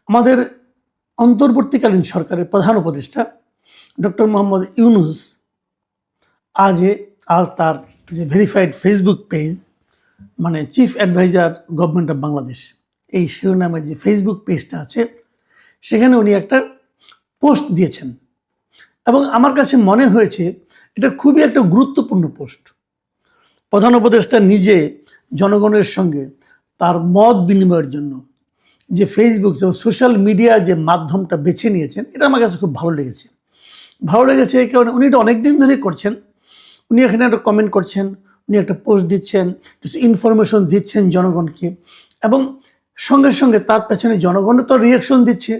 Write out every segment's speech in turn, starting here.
আমাদের অন্তর্বর্তীকালীন সরকারের প্রধান উপদেষ্টা ডক্টর মোহাম্মদ ইউনূস আজ তার যে ভেরিফাইড ফেসবুক পেজ, মানে chief adviser government of Bangladesh, এই শিরোনামে যে ফেসবুক পেজটা আছে সেখানে উনি একটা পোস্ট দিয়েছেন এবং আমার কাছে মনে হয়েছে এটা খুবই একটা গুরুত্বপূর্ণ পোস্ট। প্রধান উপদেষ্টা নিজে জনগণের সঙ্গে তার মত বিনিময়ের জন্য যে ফেসবুক সোশ্যাল মিডিয়ার যে মাধ্যমটা বেছে নিয়েছেন, এটা আমার কাছে খুব ভালো লেগেছে। এই কারণে উনি এটা অনেকদিন ধরেই করছেন। উনি এখানে একটা কমেন্ট করছেন, উনি একটা পোস্ট দিচ্ছেন, কিছু ইনফরমেশন দিচ্ছেন জনগণকে, এবং সঙ্গে সঙ্গে তার পেছনে জনগণও তো রিয়াকশন দিচ্ছে।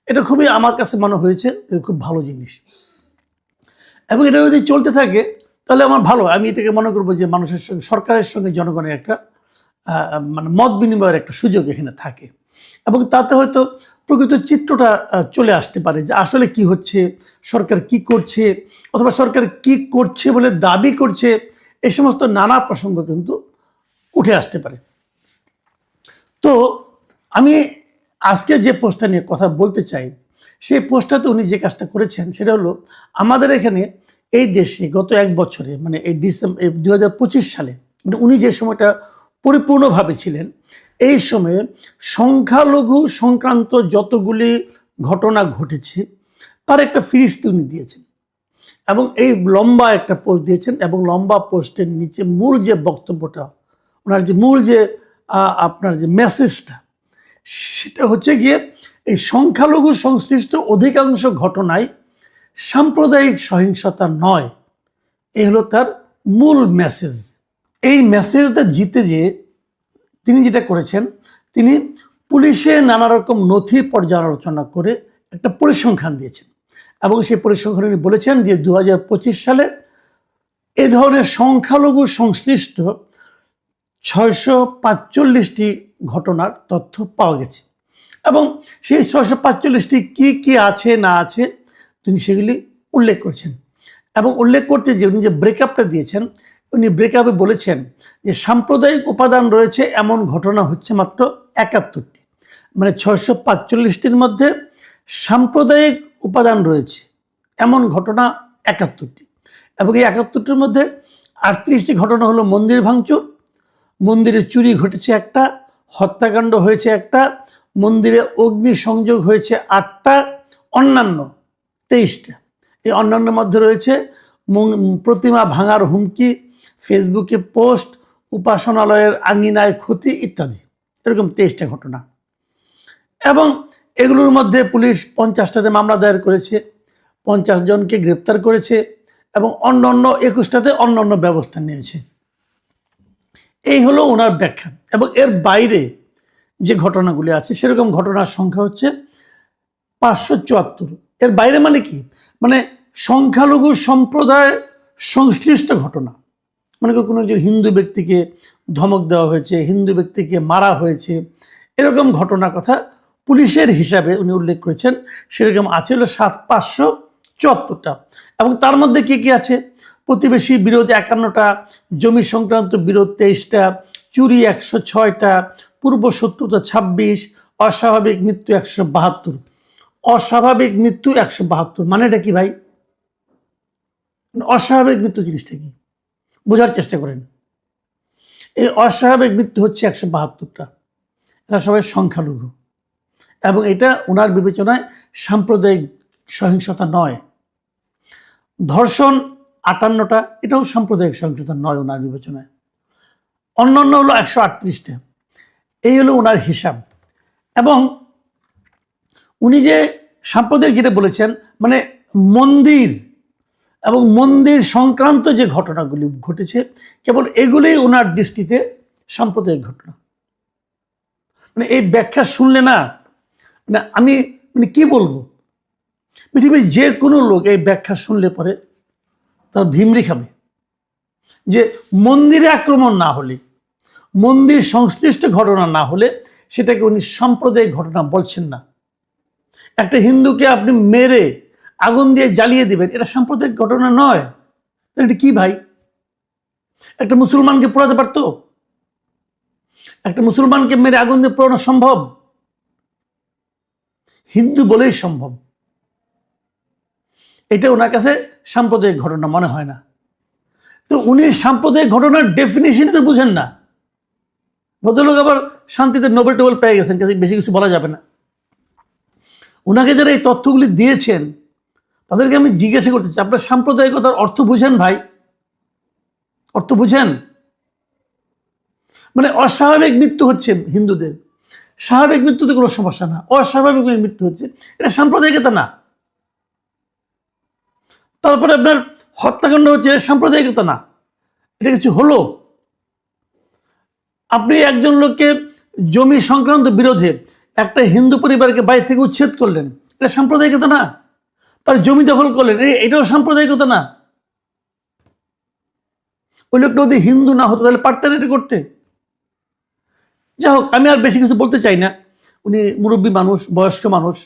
এটা খুবই আমার কাছে মনে হয়েছে খুব ভালো জিনিস, এবং এটা যদি চলতে থাকে তাহলে আমার ভালো। আমি এটাকে মনে করবো যে মানুষের সঙ্গে, সরকারের সঙ্গে জনগণের একটা মানে মত বিনিময়ের একটা সুযোগ এখানে থাকে, এবং তাতে হয়তো প্রকৃত চিত্রটা চলে আসতে পারে যে আসলে কি হচ্ছে, সরকার কি করছে, অথবা সরকার কি করছে বলে দাবি করছে, এই সমস্ত নানা প্রসঙ্গ কিন্তু উঠে আসতে পারে। তো আমি আজকে যে পোস্টটা নিয়ে কথা বলতে চাই, সেই পোস্টটাতে উনি যে কাজটা করেছেন সেটা হলো, আমাদের এখানে এই দেশে গত এক বছরে, মানে এই ডিসেম্বর 2025 সালে, মানে উনি যে সময়টা পরিপূর্ণভাবে ছিলেন, এই সময়ে সংখ্যালঘু সংক্রান্ত যতগুলি ঘটনা ঘটেছে তার একটা ফিরিস্তি উনি দিয়েছেন, এবং এই লম্বা একটা পোস্ট দিয়েছেন, এবং লম্বা পোস্টের নিচে মূল যে বক্তব্যটা, ওনার যে মূল যে আপনার যে মেসেজটা, সেটা হচ্ছে গিয়ে এই সংখ্যালঘু সংশ্লিষ্ট অধিকাংশ ঘটনায় সাম্প্রদায়িক সহিংসতা নয়, এই হলো তার মূল মেসেজ। এই মেসেজটা জিতে যে তিনি যেটা করেছেন, তিনি পুলিশের নানা রকম নথি পর্যালোচনা করে একটা পরিসংখ্যান দিয়েছেন, এবং সেই পরিসংখ্যানে উনি বলেছেন যে 2025 সালে এ ধরনের সংখ্যালঘু সংশ্লিষ্ট 645টি ঘটনার তথ্য পাওয়া গেছে, এবং সেই 645টি কি আছে না আছে তিনি সেগুলি উল্লেখ করেছেন। এবং উল্লেখ করতে যে উনি যে ব্রেকআপটা দিয়েছেন, উনি ব্রেকআপে বলেছেন যে সাম্প্রদায়িক উপাদান রয়েছে এমন ঘটনা হচ্ছে মাত্র 71টি, মানে 645টির মধ্যে সাম্প্রদায়িক উপাদান রয়েছে এমন ঘটনা 71টি, এবং এই 71টির মধ্যে 38টি ঘটনা হলো মন্দির ভাঙচুর, মন্দিরে চুরি ঘটেছে একটা, হত্যাকাণ্ড হয়েছে একটা, মন্দিরে অগ্নি সংযোগ হয়েছে 8টা, অন্যান্য 23টা। এই অন্যান্যের মধ্যে রয়েছে প্রতিমা ভাঙার হুমকি, ফেসবুকে পোস্ট, উপাসনালয়ের আঙিনায় ক্ষতি ইত্যাদি, এরকম 23টা ঘটনা। এবং এগুলোর মধ্যে পুলিশ 50টাতে মামলা দায়ের করেছে, 50 জনকে গ্রেপ্তার করেছে, এবং অন্যান্য 21টাতে অন্যান্য ব্যবস্থা নিয়েছে। এই হলো ওনার ব্যাখ্যা। এবং এর বাইরে যে ঘটনাগুলি আছে সেরকম ঘটনার সংখ্যা হচ্ছে 574। এর বাইরে মানে কি, মানে সংখ্যালঘু সম্প্রদায় সংশ্লিষ্ট ঘটনা, মানে কোনো একজন হিন্দু ব্যক্তিকে ধমক দেওয়া হয়েছে, হিন্দু ব্যক্তিকে মারা হয়েছে, এরকম ঘটনার কথা পুলিশের হিসাবে উনি উল্লেখ করেছেন, সেরকম আছে হলো 574টা। এবং তার মধ্যে কি আছে, প্রতিবেশী বিরোধ 51টা, জমি সংক্রান্ত বিরোধ 23টা, চুরি 106টা, পূর্ব শত্রুতা 26, অস্বাভাবিক মৃত্যু 172। অস্বাভাবিক মৃত্যু 172 মানে এটা কি ভাই? অস্বাভাবিক মৃত্যু জিনিসটা কি বোঝার চেষ্টা করেন। এই অস্বাভাবিক মৃত্যু হচ্ছে 172টা, এরা সবাই সংখ্যালঘু, এবং এটা ওনার বিবেচনায় সাম্প্রদায়িক সহিংসতা নয়। ধর্ষণ 58টা, এটাও সাম্প্রদায়িক সহিংসতা নয় ওনার বিবেচনায়। অন্যান্য হলো 138টা। এই হলো ওনার হিসাব। এবং উনি যে সাম্প্রদায়িক যেটা বলেছেন, মানে মন্দির এবং মন্দির সংক্রান্ত যে ঘটনাগুলি ঘটেছে, কেবল এগুলোই ওনার দৃষ্টিতে সাম্প্রদায়িক ঘটনা। মানে এই ব্যাখ্যা শুনলে না, মানে আমি কি বলবো, পৃথিবীর যে কোনো লোক এই ব্যাখ্যা শুনলে পরে তার ভিমরি খাবে। যে মন্দিরে আক্রমণ না হলে, মন্দির সংশ্লিষ্ট ঘটনা না হলে সেটাকে উনি সাম্প্রদায়িক ঘটনা বলছেন না। একটা হিন্দুকে আপনি মেরে আগুন দিয়ে জ্বালিয়ে দিবেন, এটা সাম্প্রদায়িক ঘটনা নয়। এটা কি ভাই? একটা মুসলমানকে পোড়াতে পারতো? একটা মুসলমানকে মেরে আগুন দিয়ে পোড়ানো সম্ভব? হিন্দু বলেই সম্ভব। এটা ওনার কাছে সাম্প্রদায়িক ঘটনা মনে হয় না। তো উনি সাম্প্রদায়িক ঘটনার ডেফিনিশনই তো বুঝেন না। ভদ্রলোক আবার শান্তিতে নোবেল টোবেল পেয়ে গেছেন, বেশি কিছু বলা যাবে না। ওনাকে যারা এই তথ্যগুলি দিয়েছেন তাদেরকে আমি জিজ্ঞাসা করতে চাই, আপনার সাম্প্রদায়িকতার অর্থ বুঝেন ভাই? অর্থ বুঝেন? মানে অস্বাভাবিক মৃত্যু হচ্ছে হিন্দুদের, স্বাভাবিক মৃত্যুতে কোনো সমস্যা না, অস্বাভাবিক মৃত্যু হচ্ছে, এটা সাম্প্রদায়িকতা না। তারপরে আপনার হত্যাকাণ্ড হচ্ছে, সাম্প্রদায়িকতা না, এটা কিছু হলো। আপনি একজন লোককে জমি সংক্রান্ত বিরোধে একটা হিন্দু পরিবারকে বাইরে থেকে উচ্ছেদ করলেন, এটা সাম্প্রদায়িকতা না। তার জমি দখল করলেন, এটাও সাম্প্রদায়িকতা না। ওই লোকটা যদি হিন্দু না হতো তাহলে পারতেন এটা করতে। যাই হোক, আমি আর বেশি কিছু বলতে চাই না। উনি মুরব্বী মানুষ, বয়স্ক মানুষ,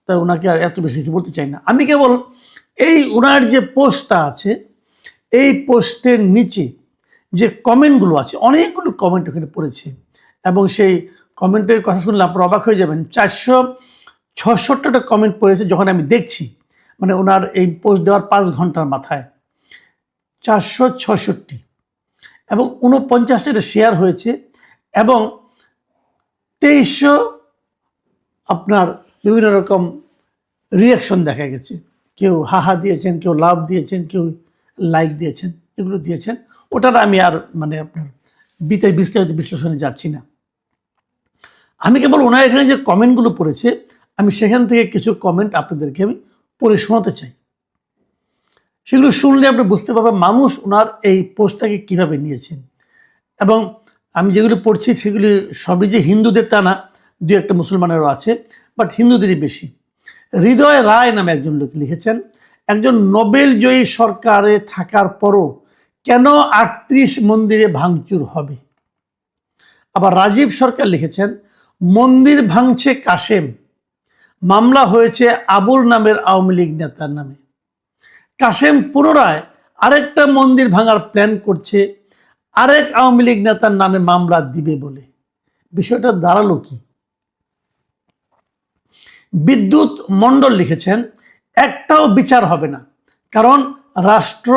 তাই ওনাকে আর এত বেশি কিছু বলতে চাই না। আমি কেবল এই ওনার যে পোস্টটা আছে, এই পোস্টের নিচে যে কমেন্টগুলো আছে, অনেকগুলো কমেন্ট ওখানে পড়েছে, এবং সেই কমেন্টের কথা শুনলে আপনারা অবাক হয়ে যাবেন। 466টা কমেন্ট পড়েছে যখন আমি দেখছি, মানে ওনার এই পোস্ট দেওয়ার 5 ঘন্টার মাথায় 466, এবং 49টা শেয়ার হয়েছে, এবং 2300 আপনার বিভিন্ন রকম রিয়াকশন দেখা গেছে। কেউ হাহা দিয়েছেন, কেউ লাভ দিয়েছেন, কেউ লাইক দিয়েছেন, এগুলো দিয়েছেন। ওটার আমি আর মানে আপনার বিস্তারিত বিশ্লেষণে যাচ্ছি না। আমি কেবল ওনার এখানে যে কমেন্টগুলো পড়েছে, আমি সেখান থেকে কিছু কমেন্ট আপনাদেরকে আমি পড়ে শোনাতে চাই। সেগুলো শুনলে আপনি বুঝতে পারবেন মানুষ ওনার এই পোস্টটাকে কীভাবে নিয়েছেন। এবং আমি যেগুলি পড়ছি সেগুলি সবই যে হিন্দুদের তা না, 2-1টা মুসলমানেরও আছে, বাট হিন্দুদেরই বেশি। হৃদয় রায় নামে একজন লোক লিখেছেন, একজন নোবেল জয়ী সরকারে থাকার পরও কেন 38 মন্দিরে ভাঙচুর হবে। আবার রাজীব সরকার লিখেছেন, মন্দির ভাঙছে কাশেম, মামলা হয়েছে আবুল নামের আওয়ামী লীগ নেতার নামে। কাশেম পুনরায় আরেকটা মন্দির ভাঙার প্ল্যান করছে আরেক আওয়ামী লীগ নেতার নামে মামলা দিবে বলে। বিষয়টা দাঁড়ালো কি? বিদ্যুৎ মণ্ডল লিখেছেন, একটাও বিচার হবে না, কারণ রাষ্ট্র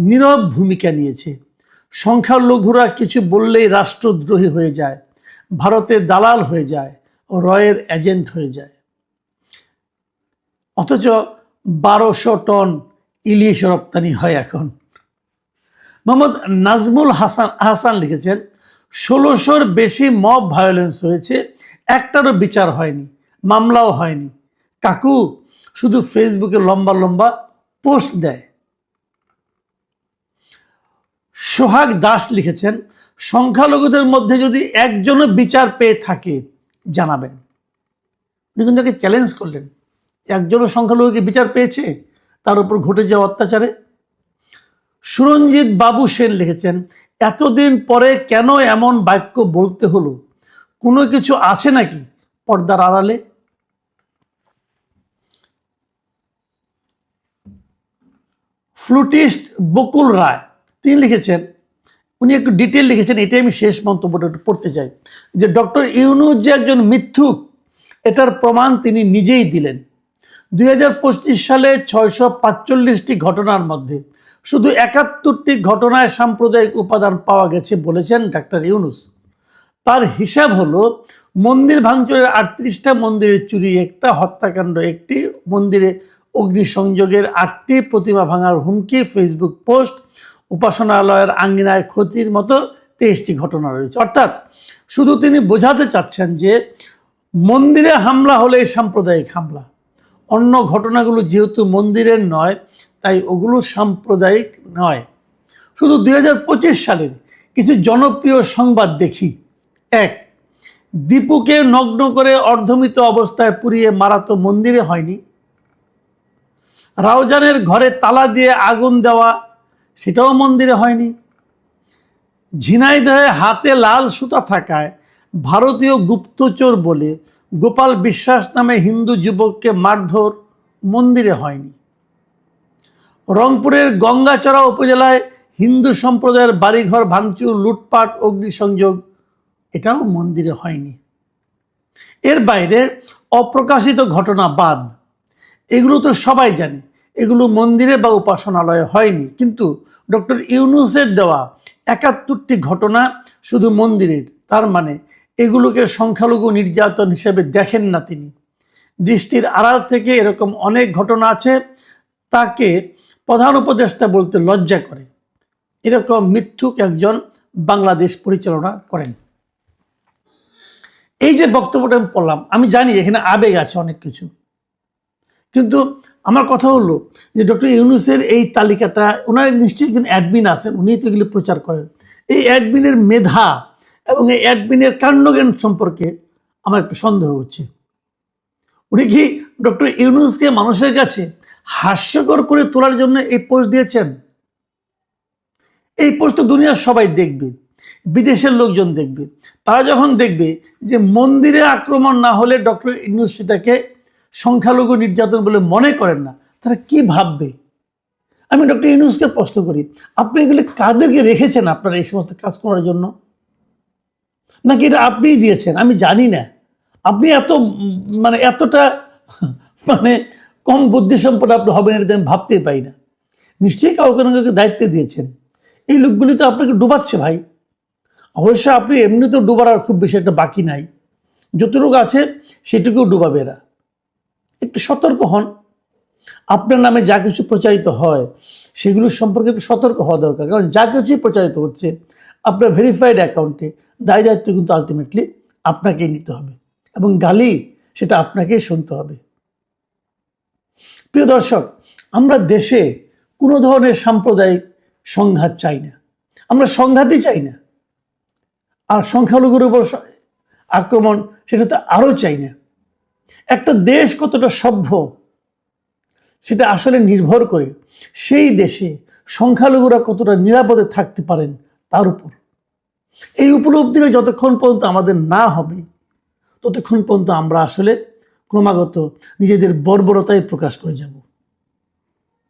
নীরব ভূমিকা নিয়েছে। সংখ্যালঘুরা কিছু বললেই রাষ্ট্রদ্রোহী হয়ে যায়, ভারতে দালাল হয়ে যায় ও রয়ের এজেন্ট হয়ে যায়। অথচ 1200 টন ইলিশ রপ্তানি হয় এখন। মোহাম্মদ নাজমুল হাসান লিখেছেন, 1600-র বেশি মব ভায়োলেন্স হয়েছে, একটারও বিচার হয়নি, মামলাও হয়নি। কাকু শুধু ফেসবুকে লম্বা লম্বা পোস্ট দেয়। সোহাগ দাস লিখেছেন, সংখ্যালঘুদের মধ্যে যদি একজনও বিচার পেয়ে থাকে জানাবেন। উনি কিন্তু তাকে চ্যালেঞ্জ করলেন, একজনও সংখ্যালঘুকে বিচার পেয়েছে তার উপর ঘটে যাওয়া অত্যাচারে। সুরঞ্জিত বাবু সেন লিখেছেন, এতদিন পরে কেন এমন বাক্য বলতে হলো, কোনো কিছু আছে নাকি পর্দার আড়ালে। ফ্লুটিস্ট বকুল রায় তিনি লিখেছেন, উনি একটু ডিটেল লিখেছেন, এটাই আমি শেষ মন্তব্যটা একটু পড়তে চাই, যে ডক্টর ইউনূস যে একজন মিথ্যুক এটার প্রমাণ তিনি নিজেই দিলেন। 2025 সালে 645টি ঘটনার মধ্যে শুধু 71টি ঘটনায় সাম্প্রদায়িক উপাদান পাওয়া গেছে বলেছেন ডাক্তার ইউনূস। তার হিসাব হলো, মন্দির ভাঙচুরের 38টা মন্দিরের চুরি 1টা, হত্যাকাণ্ড 1টি, মন্দিরে অগ্নিসংযোগের 8টি, প্রতিমা ভাঙার হুমকি, ফেসবুক পোস্ট, উপাসনালয়ের আঙ্গিনায় ক্ষতির মতো 23টি ঘটনা রয়েছে। অর্থাৎ শুধু তিনি বোঝাতে চাচ্ছেন যে মন্দিরে হামলা হলে সাম্প্রদায়িক হামলা, অন্য ঘটনাগুলো যেহেতু মন্দিরের নয় তাই ওগুলো সাম্প্রদায়িক নয়। শুধু 2025 সালের কিছু জনপ্রিয় সংবাদ দেখি। 1, দীপুকে নগ্ন করে অর্ধমৃত অবস্থায় পুড়িয়ে মারা তো মন্দিরে হয়নি। রাউজানের ঘরে তালা দিয়ে আগুন দেওয়া, সেটাও মন্দিরে হয়নি। ঝিনাইদহে হাতে লাল সুতা থাকায় ভারতীয় গুপ্তচর বলে গোপাল বিশ্বাস নামে হিন্দু যুবককে মারধর, মন্দিরে হয়নি। রংপুরের গঙ্গাচড়া উপজেলায় হিন্দু সম্প্রদায়ের বাড়িঘর ভাঙচুর, লুটপাট, অগ্নিসংযোগ, এটাও মন্দিরে হয়নি। এর বাইরে অপ্রকাশিত ঘটনা বাদ, এগুলো তো সবাই জানে, এগুলো মন্দিরে বা উপাসনালয়ে হয়নি। কিন্তু ডক্টর ইউনূসের দেওয়া ৭১টি ঘটনা শুধু মন্দিরের, তার মানে এগুলোকে সংখ্যালঘু নির্যাতন হিসেবে দেখেন না তিনি। দৃষ্টির আড়াল থেকে এরকম অনেক ঘটনা আছে, তাকে প্রধান উপদেষ্টা বলতে লজ্জা করে। এরকম মিথ্যুক একজন বাংলাদেশ পরিচালনা করেন। এই যে বক্তব্যটা আমি পড়লাম, আমি জানি এখানে আবেগ আছে অনেক কিছু, কিন্তু আমার কথা হলো যে ডক্টর ইউনূসের এই তালিকাটা, ওনার নিশ্চয়ই কিন্তু অ্যাডমিন আছেন, উনি তো এগুলি প্রচার করেন। এই অ্যাডমিনের মেধা এবং এই অ্যাডমিনের কাণ্ডজ্ঞান সম্পর্কে আমার একটু সন্দেহ হচ্ছে। উনি কি ডক্টর ইউনূসকে মানুষের কাছে হাস্যকর করে তোলার জন্য এই পোস্ট দিয়েছেন? এই পোস্ট তো দুনিয়ার সবাই দেখবে, বিদেশের লোকজন দেখবে। তারা যখন দেখবে যে মন্দিরে আক্রমণ না হলে ডক্টর ইউনূস সেটাকে সংখ্যালঘু নির্যাতন বলে মনে করেন না, তারা কি ভাববে? আমি ডক্টর ইউনূসকে প্রশ্ন করি, আপনি এগুলি কাদেরকে রেখেছেন আপনারা এই সমস্ত কাজ করার জন্য? নাকি এটা আপনিই দিয়েছেন? আমি জানি না। আপনি এত এতটা কম বুদ্ধি সম্পন্ন আপনি হবেন এটা আমি ভাবতেই পাই না। নিশ্চয়ই কাউকে না কাউকে দায়িত্ব দিয়েছেন। এই লোকগুলি তো আপনাকে ডুবাচ্ছে ভাই। অবশ্য আপনি এমনি তো ডুবার আর খুব বেশি একটা বাকি নাই, যতটুকু আছে সেটুকুও ডুবাবে এরা। একটু সতর্ক হন। আপনার নামে যা কিছু প্রচারিত হয় সেগুলোর সম্পর্কে একটু সতর্ক হওয়া দরকার, কারণ যা কিছুই প্রচারিত হচ্ছে আপনার ভেরিফাইড অ্যাকাউন্টে দায় দায়িত্ব কিন্তু আলটিমেটলি আপনাকেই নিতে হবে, এবং গালি সেটা আপনাকেই শুনতে হবে। প্রিয় দর্শক, আমরা দেশে কোনো ধরনের সাম্প্রদায়িক সংঘাত চাই না, আমরা সংঘাতই চাই না। আর সংখ্যালঘুর উপর আক্রমণ সেটা তো আরও চাই না। একটা দেশ কতটা সভ্য সেটা আসলে নির্ভর করে সেই দেশে সংখ্যালঘুরা কতটা নিরাপদে থাকতে পারেন তার উপর। এই উপলব্ধিটা যতক্ষণ পর্যন্ত আমাদের না হবে ততক্ষণ পর্যন্ত আমরা আসলে ক্রমাগত নিজেদের বর্বরতায় প্রকাশ করে যাব।